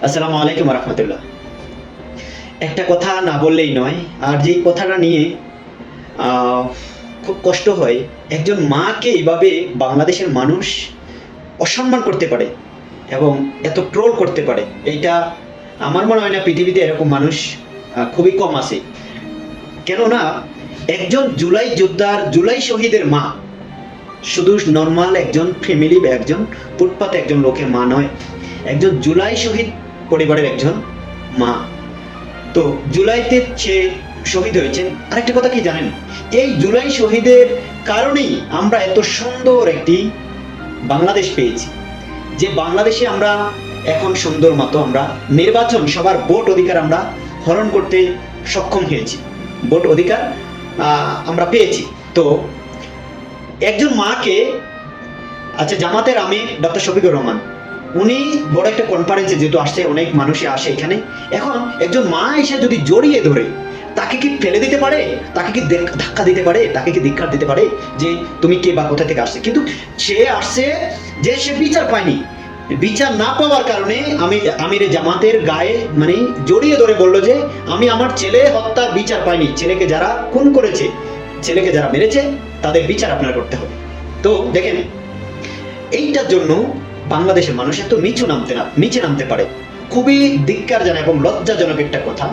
আসসালামু আলাইকুম রহমতুল্লাহ। একটা কথা না বললেই নয়, আর যে কথাটা নিয়ে খুব কষ্ট হয়, একজন মাকে এইভাবে বাংলাদেশের মানুষ অসম্মান করতে পারে এবং এত ট্রোল করতে পারে, এইটা আমার মনে হয় না পৃথিবীতে এরকম মানুষ খুবই কম আছে। কেননা একজন জুলাই যোদ্ধার, জুলাই শহীদের মা শুধু নর্মাল একজন ফ্যামিলি বা একজন ফুটপাতে একজন লোকের মা নয়, একজন জুলাই শহীদ পরিবারের একজন মা। তো জুলাইতে সে শহীদ হয়েছেন। আরেকটা কথা কি জানেন, এই জুলাই শহীদের কারণেই আমরা এত সুন্দর একটি বাংলাদেশ পেয়েছি, যে বাংলাদেশে আমরা এখন সুন্দর মতো আমরা নির্বাচন, সবার ভোট অধিকার আমরা হরণ করতে সক্ষম হয়েছি, ভোট অধিকার আমরা পেয়েছি। তো একজন মাকে, আচ্ছা, জামাতের আমির ডক্টর শফিকুর রহমান, উনি বড় একটা কনফারেন্সে যেহেতু আসছে, অনেক মানুষই আসে এখানে, এখন একজন মা এসে যদি জড়িয়ে ধরে, তাকে কি ফেলে দিতে পারে? তাকে কি ধাক্কা দিতে পারে? তাকে কি ধিক্কার দিতে পারে যে তুমি কে বা কোথা থেকে আসছে? কিন্তু সে আসছে যে সে বিচার পায়নি, বিচার না পাওয়ার কারণে আমির জামাতের গায়ে মানে জড়িয়ে ধরে বললো যে আমি আমার ছেলে হত্যার বিচার পাইনি, ছেলেকে যারা খুন করেছে, ছেলেকে যারা মেরেছে, তাদের বিচার আপনার করতে হবে। তো দেখেন, এইটার জন্য বাংলাদেশের মানুষ এত নিচে নামতে পারে, খুবই ধিক্কারজনক এবং লজ্জাজনক একটা কথা।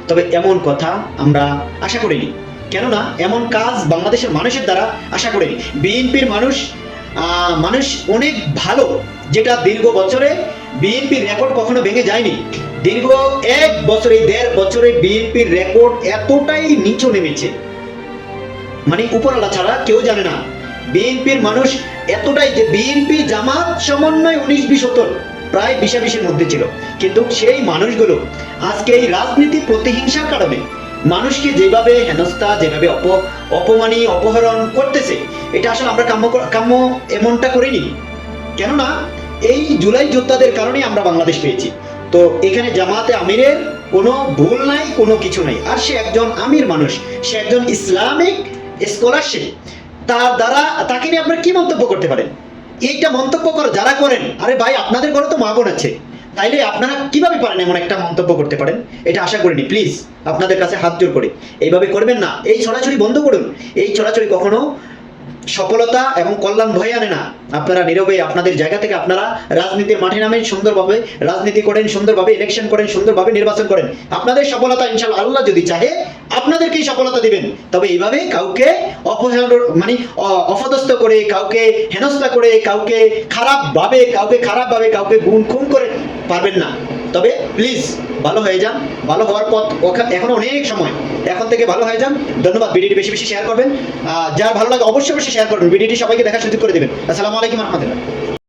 তবে এমন কথা আমরা আশা করিনি, কেননা এমন কাজ বাংলাদেশের মানুষের দ্বারা আশা করিনি। বিএনপির মানুষ অনেক ভালো, যেটা দীর্ঘ বছরে বিএনপির রেকর্ড কখনো ভেঙে যায়নি। দীর্ঘ 1 বছরে, 1.5 বছরে বিএনপির রেকর্ড এতটাই নিচু নেমেছে, মানে উপরওয়ালা ছাড়া কেউ জানে না। বিএনপির মানুষ এতটাই যে বিএনপি জামাত সমন্বয় 19-20 প্রায় 20-20-এর মধ্যে ছিল, কিন্তু সেই মানুষগুলো আজকে এই রাজনীতি প্রতিহিংসার কারণে মানুষকে যেভাবে হেনস্থা, যেভাবে অপমানি, অপহরণ করতেছে, এটা আসলে আমরা কাম্য এমনটা করিনি। কেননা এই জুলাই যোদ্ধাদের কারণেই আমরা বাংলাদেশ পেয়েছি। তো এখানে জামাতে আমিরের কোনো ভুল নাই, কোনো কিছু নাই। আর সে একজন আমির মানুষ, সে একজন ইসলামিক স্কলারশিপ, তার দ্বারা তাকে নিয়ে আপনারা কি মন্তব্য করতে পারেন? এইটা মন্তব্য যারা করেন, আরে ভাই, আপনাদের ঘরে তো মা বোন আছে, তাইলে আপনারা কিভাবে পারেন এমন একটা মন্তব্য করতে পারেন? এটা আশা করিনি। প্লিজ আপনাদের কাছে হাত জোর করে এইভাবে করবেন না, এই ছড়াছড়ি বন্ধ করুন। এই ছড়াছড়ি কখনো সফলতা এবং কল্যাণ বয়ে আনে না। আপনারা নীরবে আপনাদের জায়গা থেকে আপনারা রাজনীতির মাঠে নামেন, সুন্দরভাবে রাজনীতি করেন, সুন্দরভাবে ইলেকশন করেন, সুন্দরভাবে নির্বাচন করেন। আপনাদের সফলতা ইনশাআল্লাহ আল্লাহ যদি চাহে আপনাদেরকেই সফলতা দিবেন। তবে এইভাবে কাউকে অপদস্থ করে, কাউকে হেনস্থা করে, কাউকে খারাপভাবে কাউকে খুন করে পারবেন না। তবে প্লিজ ভালো হয়ে যান, ভালো হওয়ার পথ এখনো অনেক সময়, এখন থেকে ভালো হয়ে যান। ধন্যবাদ। ভিডিওটি বেশি বেশি শেয়ার করবেন, যার ভালো লাগে অবশ্যই শেয়ার করবেন, ভিডিওটি সবাইকে দেখার সুযোগ করে দেবেন। আসসালামু আলাইকুম রহমতুল্লাহ।